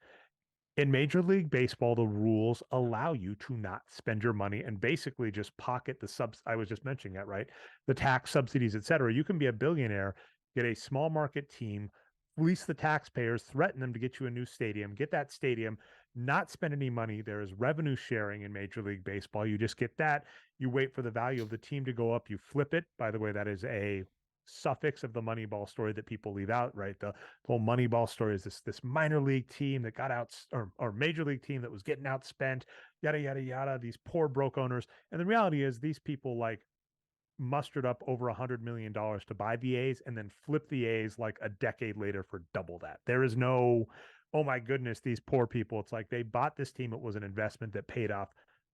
In Major League Baseball, the rules allow you to not spend your money and basically just pocket the subs. I was just mentioning that, right? The tax subsidies, et cetera. You can be a billionaire, get a small market team, fleece the taxpayers, threaten them to get you a new stadium, get that stadium, not spend any money. There is revenue sharing in Major League Baseball. You just get that. You wait for the value of the team to go up. You flip it. By the way, that is a suffix of the Moneyball story that people leave out, right? The whole Moneyball story is this minor league team that got out, or major league team that was getting outspent, yada yada yada. These poor broke owners, and the reality is these people like mustered up over $100 million to buy the A's and then flip the A's like a decade later for double that. There is no, oh my goodness, these poor people. It's like they bought this team. It was an investment that paid off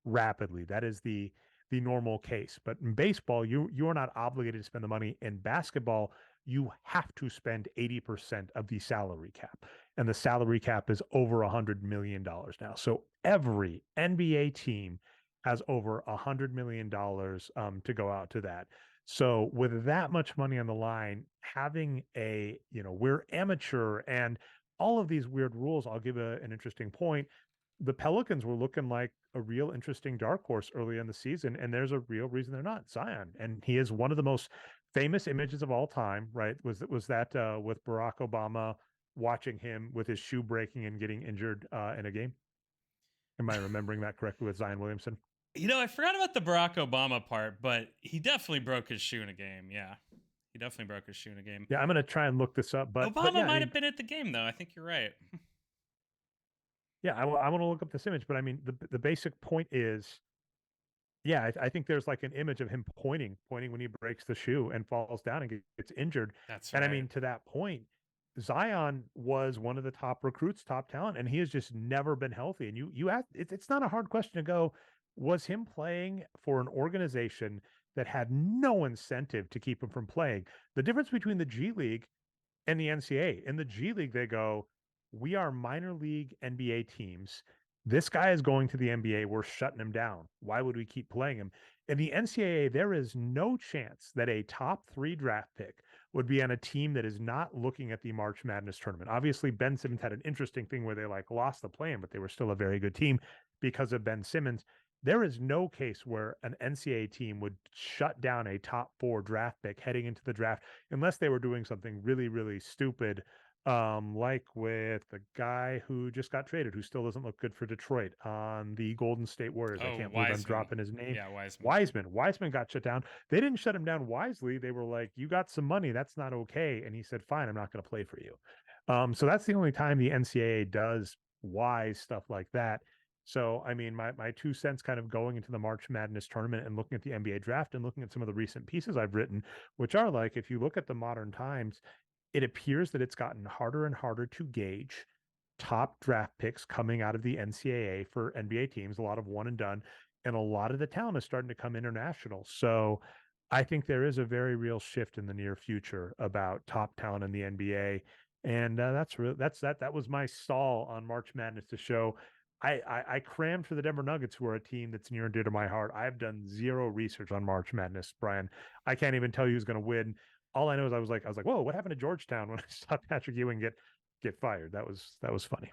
rapidly. That is the normal case. But in baseball, you are not obligated to spend the money. In basketball, you have to spend 80% of the salary cap. And the salary cap is over $100 million now. So every NBA team has over $100 million to go out to that. So with that much money on the line, having we're amateur and all of these weird rules, I'll give an interesting point. The Pelicans were looking like a real interesting dark horse early in the season, and there's a real reason they're not. Zion, and he is one of the most famous images of all time, right? Was that with Barack Obama watching him with his shoe breaking and getting injured in a game? Am I remembering that correctly with Zion Williamson? I forgot about the Barack Obama part, but he definitely broke his shoe in a game. Yeah. He definitely broke his shoe in a game. Yeah, I'm gonna try and look this up, but Obama yeah, I might mean, have been at the game, though. I think you're right. yeah, I want to look up this image, but I mean, the basic point is, yeah, I think there's like an image of him pointing when he breaks the shoe and falls down and gets injured. That's And I right. mean, to that point, Zion was one of the top recruits, top talent, and he has just never been healthy. And you ask, it's not a hard question to go, was him playing for an organization that had no incentive to keep him from playing? The difference between the G League and the NCAA. In the G League, they go, we are minor league NBA teams. This guy is going to the NBA. We're shutting him down. Why would we keep playing him? In the NCAA, there is no chance that a top 3 draft pick would be on a team that is not looking at the March Madness tournament. Obviously, Ben Simmons had an interesting thing where they like lost the play-in, but they were still a very good team because of Ben Simmons. There is no case where an NCAA team would shut down a top 4 draft pick heading into the draft unless they were doing something really, really stupid, like with the guy who just got traded, who still doesn't look good for Detroit on the Golden State Warriors. I Oh, can't believe I'm Wiseman. dropping his name. Yeah, Wiseman. Wiseman got shut down. They didn't shut him down wisely. They were like, "You got some money. That's not okay." And he said, "Fine, I'm not going to play for you." So that's the only time the NCAA does wise stuff like that. So, I mean, my 2 cents kind of going into the March Madness tournament and looking at the NBA draft and looking at some of the recent pieces I've written, which are like, if you look at the modern times, it appears that it's gotten harder and harder to gauge top draft picks coming out of the NCAA for NBA teams, a lot of one and done, and a lot of the talent is starting to come international. So I think there is a very real shift in the near future about top talent in the NBA. And that was my stall on March Madness to show I crammed for the Denver Nuggets, who are a team that's near and dear to my heart. I've done zero research on March Madness, Brian. I can't even tell you who's going to win. All I know is I was like, whoa, what happened to Georgetown when I saw Patrick Ewing get fired? That was funny.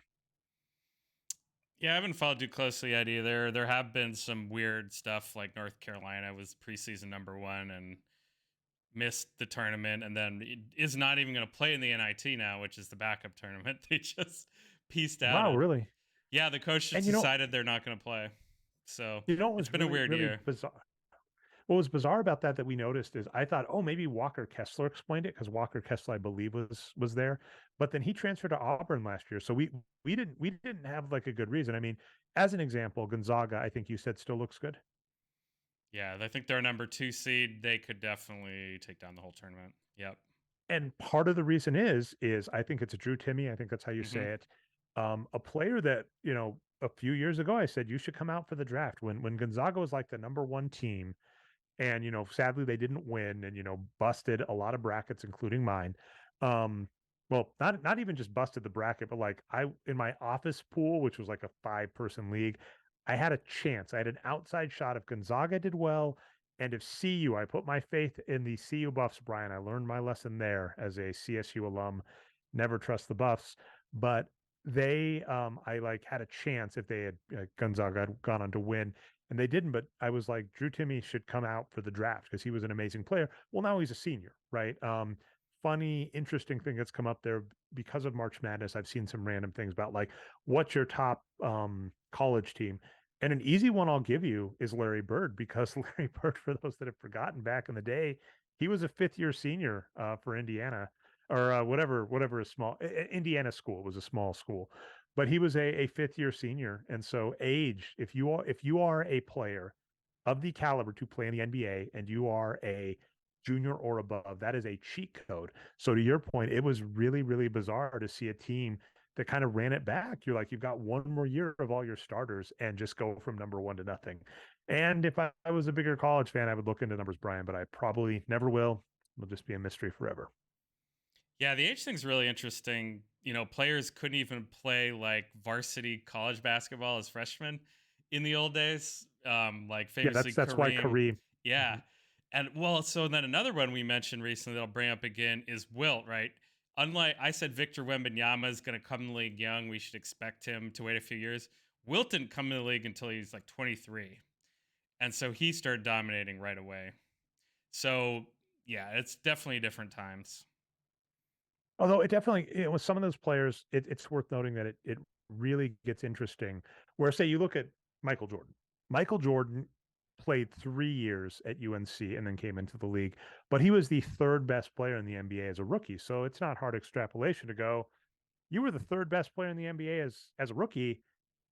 Yeah, I haven't followed too closely yet either. There have been some weird stuff like North Carolina was preseason number one and missed the tournament, and then is not even going to play in the NIT now, which is the backup tournament. They just pieced out Wow, of. really? Yeah, the coach just And decided they're not going to play. So what it's was been a really weird really year. bizarre? What was bizarre about that we noticed is I thought, oh, maybe Walker Kessler explained it because Walker Kessler, I believe, was there, but then he transferred to Auburn last year, so we didn't have like a good reason. I mean, as an example, Gonzaga, I think you said still looks good. Yeah, I think they're number two seed. They could definitely take down the whole tournament. Yep. And part of the reason is I think it's Drew Timmy. I think that's how you Hmm. say it. A player that a few years ago I said you should come out for the draft when Gonzaga was like the number one team, and sadly they didn't win, and busted a lot of brackets, including mine. Um, well, not even just busted the bracket, but like I in my office pool, which was like a 5-person league, I had a chance. I had an outside shot if Gonzaga did well, and if CU, I put my faith in the CU Buffs, Brian. I learned my lesson there as a CSU alum. Never trust the Buffs, but I like had a chance if they had Gonzaga had gone on to win, and they didn't. But I was like, Drew Timmy should come out for the draft because he was an amazing player. Well, now he's a senior, right? Funny, interesting thing that's come up there because of March Madness. I've seen some random things about like, what's your top college team? And an easy one I'll give you is Larry Bird, because Larry Bird, for those that have forgotten, back in the day, he was a fifth-year senior for Indiana, or whatever a small Indiana school was, a small school, but he was a fifth-year senior. And so age, if you are a player of the caliber to play in the NBA and you are a junior or above, that is a cheat code. So to your point, it was really, really bizarre to see a team that kind of ran it back. You're like, you've got one more year of all your starters and just go from number one to nothing. And if I was a bigger college fan, I would look into numbers, Brian, but I probably never will. It'll just be a mystery forever. Yeah, the age thing's really interesting. Players couldn't even play like varsity college basketball as freshmen in the old days. Like Yeah, famously that's why Kareem. Kareem. Yeah. Mhm. And well, so then another one we mentioned recently that I'll bring up again is Wilt, right? Unlike I said Victor Wembanyama is going to come in the league young, we should expect him to wait a few years. Wilt didn't come in the league until he was like 23. And so he started dominating right away. So, yeah, it's definitely different times. Although it definitely, with some of those players, it's worth noting that it really gets interesting. Where, say, you look at Michael Jordan. Michael Jordan played 3 years at UNC and then came into the league, but he was the third best player in the NBA as a rookie. So it's not hard extrapolation to go, you were the third best player in the NBA as a rookie,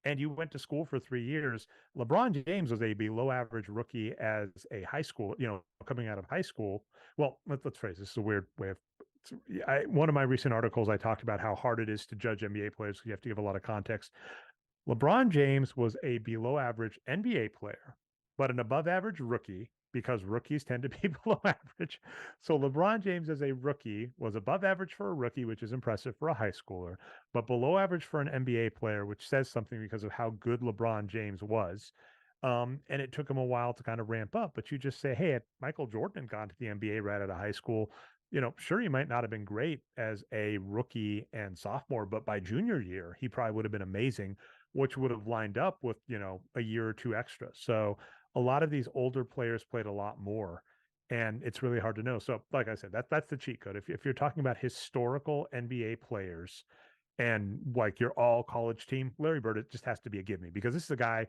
and you went to school for 3 years. LeBron James was a below average rookie as a high school, coming out of high school. Well, let's phrase this is a weird way of. One of my recent articles, I talked about how hard it is to judge NBA players. You have to give a lot of context. LeBron James was a below average NBA player, but an above average rookie, because rookies tend to be below average. So LeBron James as a rookie was above average for a rookie, which is impressive for a high schooler, but below average for an NBA player, which says something because of how good LeBron James was. And it took him a while to kind of ramp up. But you just say, hey, Michael Jordan had gone to the NBA right out of high school. Sure, he might not have been great as a rookie and sophomore, but by junior year, he probably would have been amazing, which would have lined up with, a year or two extra. So a lot of these older players played a lot more. And it's really hard to know. So, like I said, that's the cheat code. If you're talking about historical NBA players and like your all college team, Larry Bird, it just has to be a give me, because this is a guy.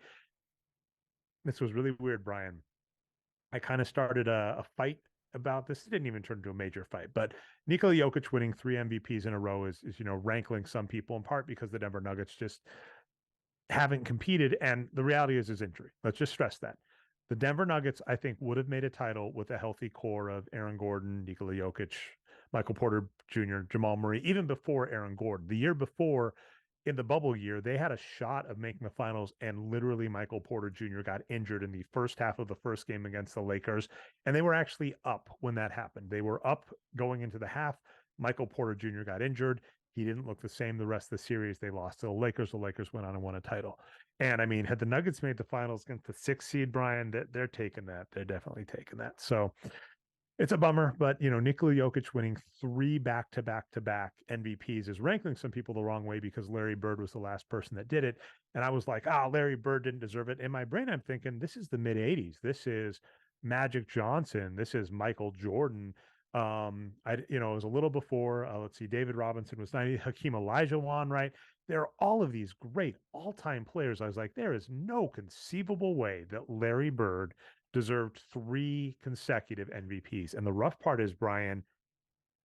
This was really weird, Brian. I kind of started a fight about this. It didn't even turn into a major fight, but Nikola Jokic winning 3 MVPs in a row is rankling some people, in part because the Denver Nuggets just haven't competed. And the reality is injury. Let's just stress that. The Denver Nuggets, I think, would have made a title with a healthy core of Aaron Gordon, Nikola Jokic, Michael Porter Jr., Jamal Murray, even before Aaron Gordon. The year before, in the bubble year, they had a shot of making the finals, and literally Michael Porter Jr. got injured in the first half of the first game against the Lakers. And they were actually up when that happened. They were up going into the half. Michael Porter Jr. got injured. He didn't look the same the rest of the series. They lost to the Lakers. The Lakers went on and won a title. And I mean, had the Nuggets made the finals against the 6th seed, Brian, they're taking that. They're definitely taking that. So it's a bummer, but Nikola Jokic winning 3 back-to-back-to-back MVPs is ranking some people the wrong way because Larry Bird was the last person that did it. And I was like, Larry Bird didn't deserve it. In my brain, I'm thinking, this is the mid 80s. This is Magic Johnson. This is Michael Jordan. It was a little before, let's see, David Robinson was 90, Hakeem Olajuwon, right? There are all of these great all-time players. I was like, there is no conceivable way that Larry Bird deserved 3 consecutive MVPs. And the rough part is, Brian,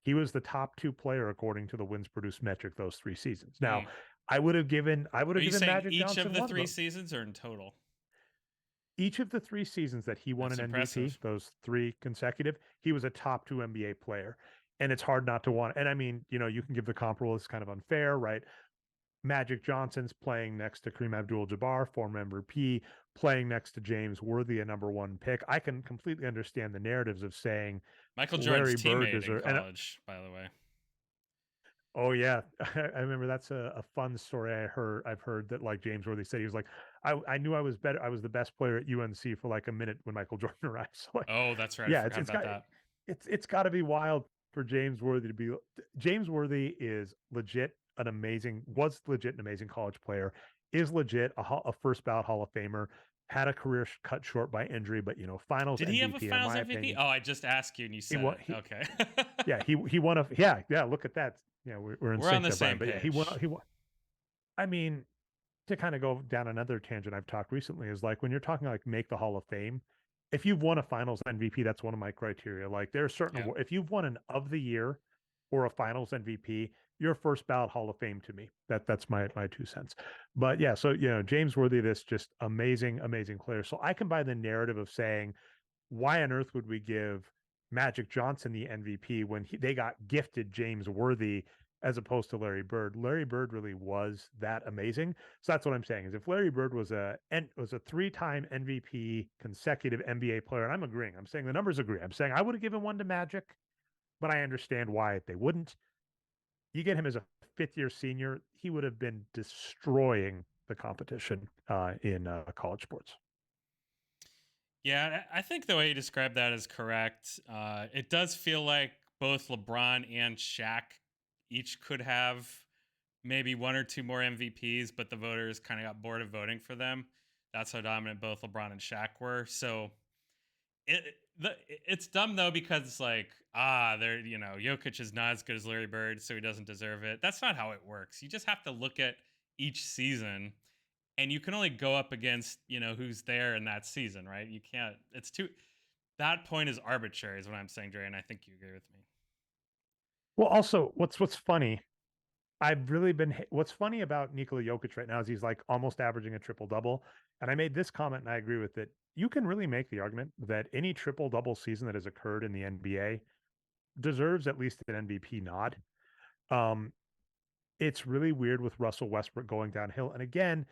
he was the top 2 player according to the wins produced metric those 3 seasons. Now, Mm. I would have given Are you saying Magic each of Johnson the one of 3 them. seasons or in total? Each of the 3 seasons that he won That's an MVP, impressive. those 3 consecutive, he was a top 2 NBA player. And it's hard not to want. And I mean, you can give the comparable. It's kind of unfair, right? Magic Johnson's playing next to Kareem Abdul-Jabbar, former MVP, playing next to James Worthy, a number 1 pick. I can completely understand the narratives of saying Michael Jordan's Larry Bird teammate in deserves. And college, by the way. oh yeah, I remember that's a fun story. I've heard that like James Worthy said he was like, I knew I was better. I was the best player at UNC for like a minute when Michael Jordan arrived. So like, Oh, that's right. I yeah, forgot about that. it's got to be wild for James Worthy to be. James Worthy is legit was legit an amazing college player. Is legit a first ballot Hall of Famer. Had a career cut short by injury, but Finals Did he have a MVP in Finals my MVP? opinion. Oh, I just asked you and you He said won. it. Okay. Yeah, he won a yeah. Look at that. Yeah, we're in We're on sync the there, Brian. same But yeah, page. he won. I mean, to kind of go down another tangent I've talked recently is like when you're talking like make the Hall of Fame, if you've won a Finals MVP, that's one of my criteria. Like there are certain Yeah. if you've won an of the year or a Finals MVP, you're first ballot Hall of Fame to me. That's my 2 cents. But yeah, so James Worthy, this just amazing, amazing player. So I can buy the narrative of saying, why on earth would we give Magic Johnson the MVP when they got gifted James Worthy as opposed to Larry Bird? Larry Bird really was that amazing. So that's what I'm saying is if Larry Bird was a 3-time MVP consecutive NBA player, and I'm agreeing, I'm saying the numbers agree. I'm saying I would have given one to Magic, but I understand why they wouldn't. You get him as a 5th-year senior, he would have been destroying the competition in college sports. Yeah, I think the way you described that is correct. It does feel like both LeBron and Shaq each could have maybe 1 or 2 more MVPs, but the voters kind of got bored of voting for them. That's how dominant both LeBron and Shaq were. So it's dumb though because it's like they're Jokic is not as good as Larry Bird, so he doesn't deserve it. That's not how it works. You just have to look at each season, and you can only go up against who's there in that season, right? You can't. It's too. That point is arbitrary, is what I'm saying, Dre, and I think you agree with me. Well, also, what's funny, what's funny about Nikola Jokic right now is he's like almost averaging a triple double. And I made this comment and I agree with it. You can really make the argument that any triple double season that has occurred in the NBA deserves at least an MVP nod. Um, it's really weird with Russell Westbrook going downhill. And again,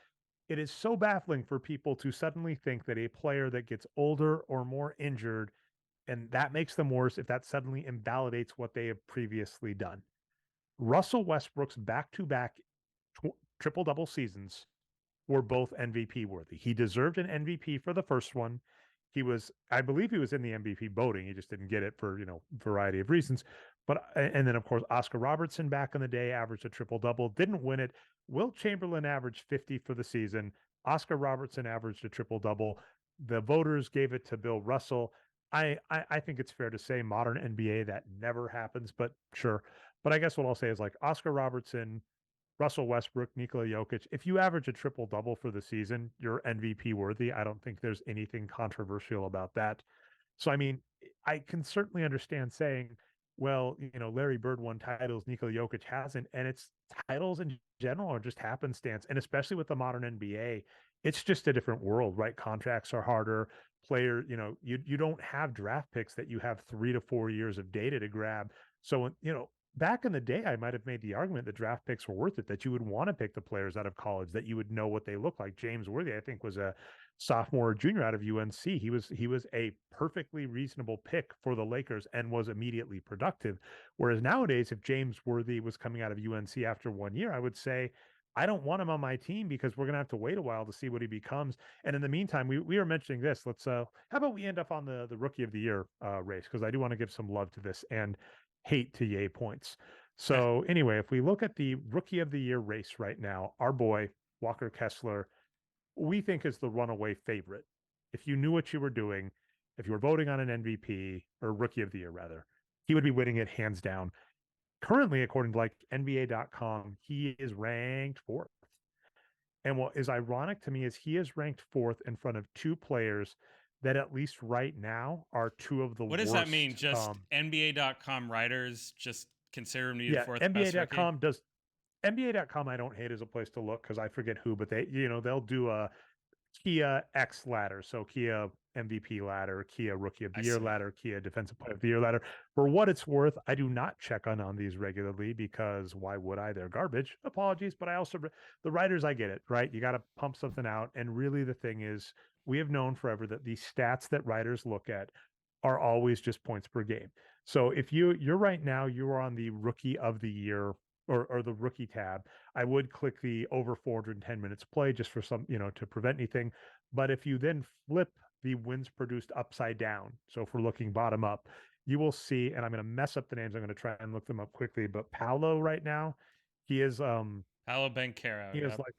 it is so baffling for people to suddenly think that a player that gets older or more injured and that makes them worse if that suddenly invalidates what they have previously done. Russell Westbrook's back-to-back triple double seasons were both MVP worthy. He deserved an MVP for the first one. I believe he was in the MVP voting. He just didn't get it for, variety of reasons. But, and then of course, Oscar Robertson back in the day averaged a triple double, didn't win it. Wilt Chamberlain averaged 50 for the season. Oscar Robertson averaged a triple double. The voters gave it to Bill Russell. I think it's fair to say modern NBA that never happens, but sure. But I guess what I'll say is like Oscar Robertson, Russell Westbrook, Nikola Jokic, if you average a triple double for the season, you're MVP worthy. I don't think there's anything controversial about that. So, I mean, I can certainly understand saying well, Larry Bird won titles, Nikola Jokic hasn't, and it's titles in general are just happenstance. And especially with the modern NBA, it's just a different world, right? Contracts are harder. Player, you don't have draft picks that you have 3 to 4 years of data to grab. So, back in the day, I might have made the argument that draft picks were worth it, that you would want to pick the players out of college, that you would know what they look like. James Worthy, I think, was a sophomore or junior out of UNC. He was a perfectly reasonable pick for the Lakers and was immediately productive. Whereas nowadays, if James Worthy was coming out of UNC after 1 year, I would say, I don't want him on my team because we're going to have to wait a while to see what he becomes. And in the meantime, we were mentioning this. Let's how about we end up on the rookie of the year race, because I do want to give some love to this and hate to Yay points. So anyway, if we look at the rookie of the year race right now, our boy Walker Kessler, we think is the runaway favorite. If you knew what you were doing, if you were voting on an MVP or rookie of the year, rather, he would be winning it hands down. Currently, according to like NBA.com, he is ranked fourth. And what is ironic to me is he is ranked fourth in front of two players that, at least right now, are two of the What does that mean? worst. Just NBA.com writers just consider him to be the Yeah, fourth best rookie? NBA.com I don't hate as a place to look because I forget who, but they'll do a Kia X ladder. So Kia MVP ladder, Kia Rookie of the I Year see. ladder, Kia Defensive Player of the Year ladder. For what it's worth, I do not check on these regularly because why would I? They're garbage. Apologies, but I also the writers, I get it, right? You got to pump something out, and really the thing is, we have known forever that the stats that writers look at are always just points per game. So if you're right now, you are on the Rookie of the Year or the rookie tab. I would click the over 410 minutes play just for some, to prevent anything. But if you then flip the wins produced upside down, so if we're looking bottom up, you will see, and I'm going to mess up the names. I'm going to try and look them up quickly. But Paolo right now, he is Paolo Banchero. he is Yep. like,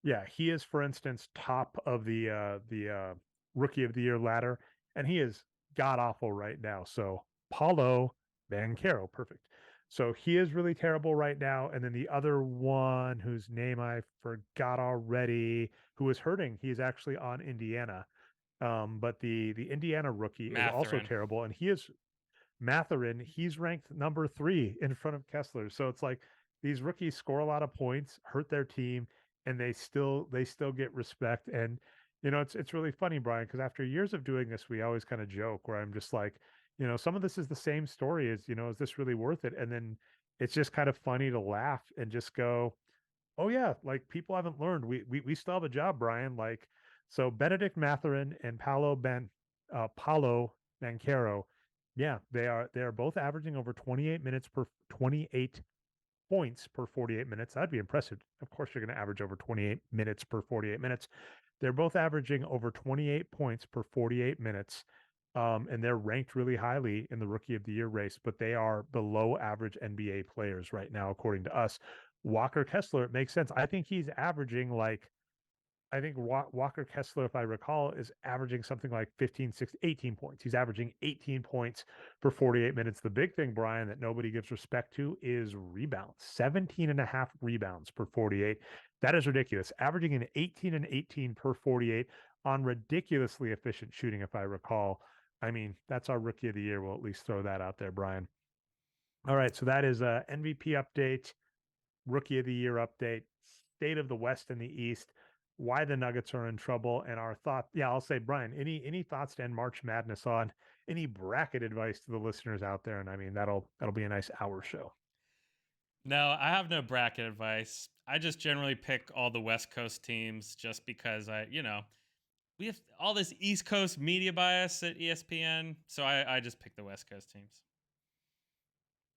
yeah, he is, for instance, top of the rookie of the year ladder, and he is god awful right now. So Paulo Banchero, perfect. So he is really terrible right now. And then the other one whose name I forgot already, who is hurting, he's actually on Indiana. But the Indiana rookie is also Matherin. terrible, and he is Matherin, he's ranked number 3 in front of Kessler. So it's like these rookies score a lot of points, hurt their team, and they still get respect. And it's really funny, Brian, because after years of doing this, we always kind of joke where I'm just like, some of this is the same story as, is this really worth it? And then it's just kind of funny to laugh and just go, oh yeah, like people haven't learned. We still have a job, Brian. Like, so Benedict Matherin and Paulo Banchero, yeah, they are both averaging over 28 points per 48 minutes. That'd be impressive. Of course, you're going to average over 28 minutes per 48 minutes. They're both averaging over 28 points per 48 minutes. And they're ranked really highly in the Rookie of the Year race, but they are below average NBA players right now, according to us. Walker Kessler, it makes sense. I think Walker Kessler, if I recall, is averaging something like 15, 16, 18 points. He's averaging 18 points per 48 minutes. The big thing, Brian, that nobody gives respect to is rebounds. 17 and a half rebounds per 48. That is ridiculous. Averaging an 18 and 18 per 48 on ridiculously efficient shooting, if I recall. I mean, that's our rookie of the year. We'll at least throw that out there, Brian. All right. So that is a MVP update, rookie of the year update, state of the West and the East, why the Nuggets are in trouble, and our thought. Yeah, I'll say, Brian, any thoughts to end March Madness on, any bracket advice to the listeners out there? And I mean, that'll be a nice hour show. No, I have no bracket advice. I just generally pick all the West Coast teams just because we have all this East Coast media bias at ESPN. So I just pick the West Coast teams.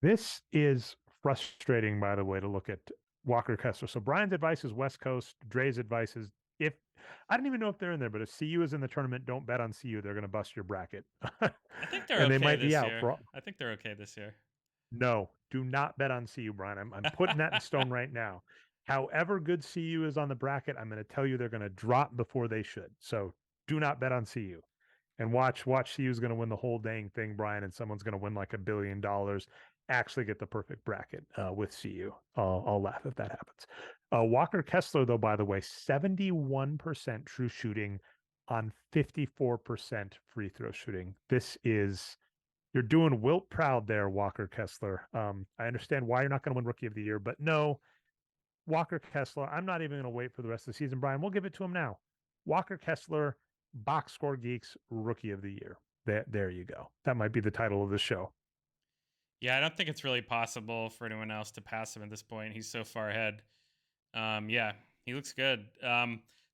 This is frustrating, by the way, to look at Walker Kessler. So Brian's advice is West Coast. Dre's advice is, if I don't even know if they're in there, but if CU is in the tournament, don't bet on CU. They're going to bust your bracket, I think they're and they okay might be this out year. for. I think they're okay this year. No, do not bet on CU, Brian. I'm putting that in stone right now. However good CU is on the bracket, I'm going to tell you they're going to drop before they should. So do not bet on CU. And watch CU is going to win the whole dang thing, Brian, and someone's going to win like $1 billion. Actually, get the perfect bracket with CU. I'll laugh if that happens. Walker Kessler, though, by the way, 71% true shooting on 54% free throw shooting. This is You're doing Wilt proud there, Walker Kessler. I understand why you're not going to win Rookie of the Year, but no, Walker Kessler. I'm not even going to wait for the rest of the season, Brian. We'll give it to him now. Walker Kessler, Box Score Geeks Rookie of the Year. There you go. That might be the title of the show. Yeah, I don't think it's really possible for anyone else to pass him at this point. He's so far ahead. Yeah, he looks good.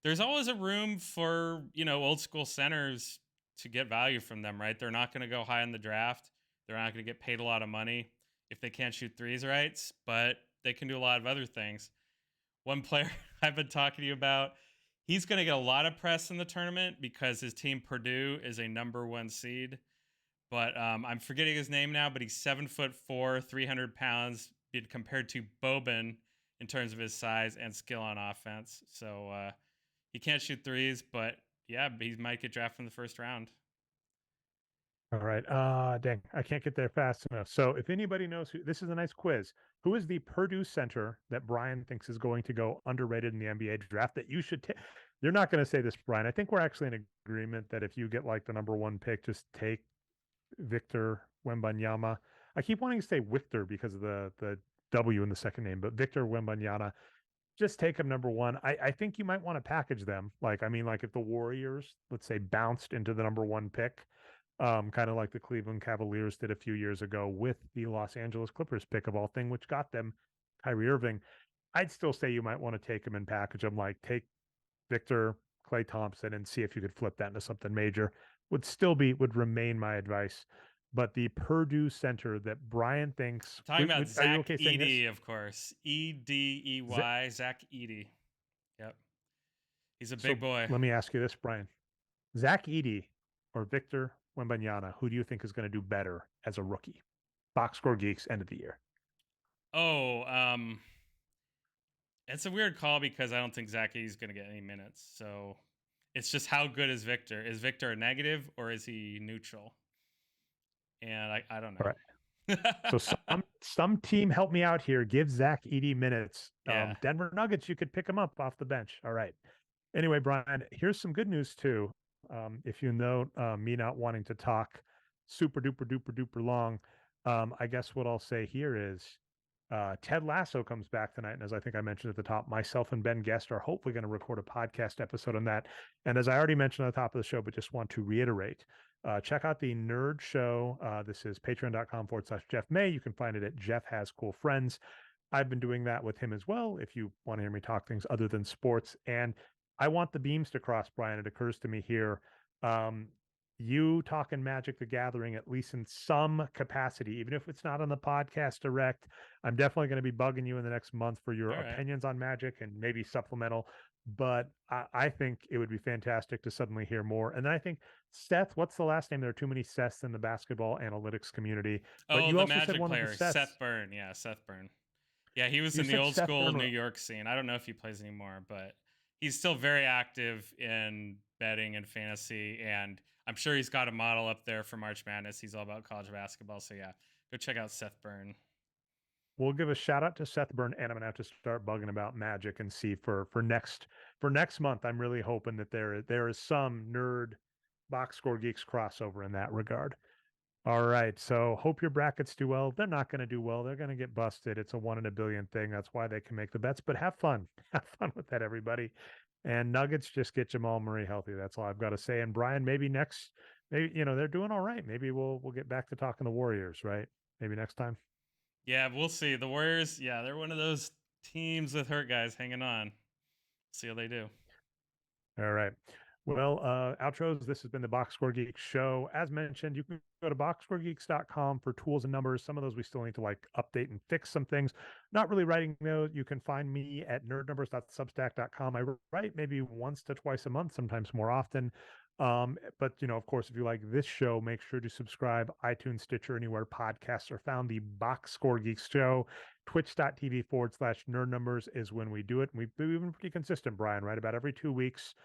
There's always a room for, old school centers to get value from them, right? They're not going to go high in the draft. They're not going to get paid a lot of money if they can't shoot threes right, but they can do a lot of other things. One player I've been talking to you about, he's going to get a lot of press in the tournament because his team Purdue is a number 1 seed. But I'm forgetting his name now, but he's 7'4", 300 pounds, compared to Boban in terms of his size and skill on offense. So he can't shoot threes, but yeah, he might get drafted in the first round. All right. Dang, I can't get there fast enough. So if anybody knows this is a nice quiz. Who is the Purdue center that Brian thinks is going to go underrated in the NBA draft that you should take? You're not going to say this, Brian. I think we're actually in agreement that if you get like the number 1 pick, just take Victor Wembanyama. I keep wanting to say Victor because of the W in the second name, but Victor Wembanyama. Just take him number 1. I think you might want to package them. Like if the Warriors, let's say, bounced into the number 1 pick, kind of like the Cleveland Cavaliers did a few years ago with the Los Angeles Clippers pick of all thing, which got them Kyrie Irving. I'd still say you might want to take him and package him, like take Victor, Klay Thompson, and see if you could flip that into something major. Would remain my advice. But the Purdue center that Brian thinks, Talking about are you Zach okay saying this? Edey, of course. Edey, Zach Edey. Yep. He's a big boy. Let me ask you this, Brian. Zach Edey or Victor Wembanyama, who do you think is going to do better as a rookie? Box Score Geeks, end of the year. Oh, it's a weird call because I don't think Zach Edey's going to get any minutes. So it's just how good is Victor? Is Victor a negative or is he neutral? And I don't know. All right. So some team help me out here. Give Zach Edey minutes. Yeah. Denver Nuggets, you could pick him up off the bench. All right. Anyway, Brian, here's some good news too. If you know me not wanting to talk super duper long, I guess what I'll say here is Ted Lasso comes back tonight. And as I think I mentioned at the top, myself and Ben Guest are hopefully going to record a podcast episode on that. And as I already mentioned at the top of the show, but just want to reiterate, check out the Nerd Show. This is patreon.com/Jeff May. You can find it at Jeff Has Cool Friends. I've been doing that with him as well. If you want to hear me talk things other than sports, and I want the beams to cross, Brian. It occurs to me here. You talking Magic the Gathering, at least in some capacity, even if it's not on the podcast direct. I'm definitely going to be bugging you in the next month for your opinions on Magic and maybe supplemental. But I think it would be fantastic to suddenly hear more. And then I think Seth, what's the last name? There are too many Seths in the basketball analytics community. But you the also Magic said one player, of the Seth Byrne. Yeah, Seth Byrne. Yeah, he was in the old school New York scene. I don't know if he plays anymore, but he's still very active in betting and fantasy. And I'm sure he's got a model up there for March Madness. He's all about college basketball. So yeah, go check out Seth Byrne. We'll give a shout out to Seth Byrne, and I'm gonna have to start bugging about Magic and see for next month. I'm really hoping that there is some nerd Box Score Geeks crossover in that regard. All right, so hope your brackets do well. They're not going to do well. They're going to get busted. It's a 1 in a billion thing. That's why they can make the bets. But have fun. Have fun with that, everybody. And Nuggets, just get Jamal Murray healthy. That's all I've got to say. And Brian, maybe they're doing all right. Maybe we'll get back to talking the Warriors, right? Maybe next time. Yeah, we'll see. The Warriors, yeah, they're one of those teams with hurt guys hanging on. See how they do. All right. Well, outros, this has been the Box Score Geeks show. As mentioned, you can go to boxscoregeeks.com for tools and numbers. Some of those we still need to update and fix some things. Not really writing those. You can find me at nerdnumbers.substack.com. I write maybe once to twice a month, sometimes more often. But of course, if you like this show, make sure to subscribe, iTunes, Stitcher, anywhere podcasts are found. The Box Score Geeks show, twitch.tv/nerd numbers is when we do it. We've been pretty consistent, Brian, right? About every 2 weeks.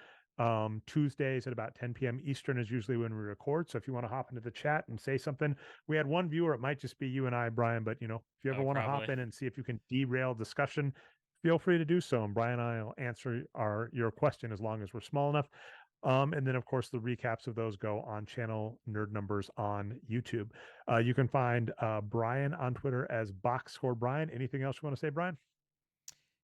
Tuesdays at about 10 p.m. Eastern is usually when we record. So if you want to hop into the chat and say something, we had one viewer. It might just be you and I, Brian, but if you ever want to hop in and see if you can derail discussion, feel free to do so. And Brian and I will answer your question as long as we're small enough. And then, of course, the recaps of those go on channel Nerd Numbers on YouTube. You can find Brian on Twitter as Boxscore Brian. Anything else you want to say, Brian?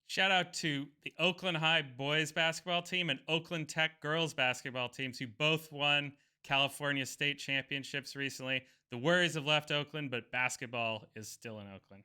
Shout out to the Oakland High boys basketball team and Oakland Tech girls basketball teams who both won California state championships recently. The Warriors have left Oakland, but basketball is still in Oakland.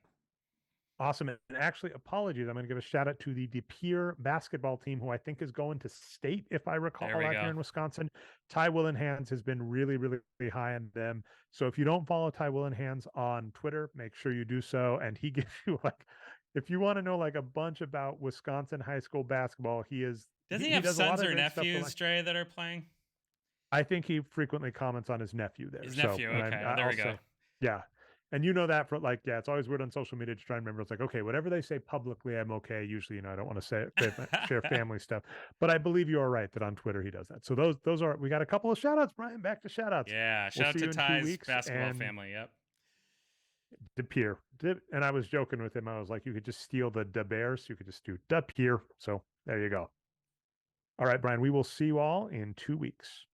Awesome. And actually, apologies. I'm going to give a shout out to the DePere basketball team, who I think is going to state, if I There recall, we out here go. in Wisconsin. Ty Willenhands has been really, really, really high on them. So if you don't follow Ty Willenhands on Twitter, make sure you do so. And he gives you like, if you want to know like a bunch about Wisconsin high school basketball, Doesn't he he have does a lot sons of or great stuff for nephews, like. Dre, that are playing? I think he frequently comments on his nephew there. His So, nephew. and Okay. Well, there I'll we go. say, yeah. And you know that for like, yeah, it's always weird on social media to try and remember. It's like, okay, whatever they say publicly, I'm okay. Usually, I don't want to say share family stuff, but I believe you are right that on Twitter he does that. So those are we got a couple of shout outs, Brian. Back to shout outs. Yeah. We'll Shout out see to you in 2 Ty's weeks. basketball And family. Yep. DePere. And I was joking with him. I was like, you could just steal the DeBere, so you could just do DePere. So there you go. All right, Brian. We will see you all in 2 weeks.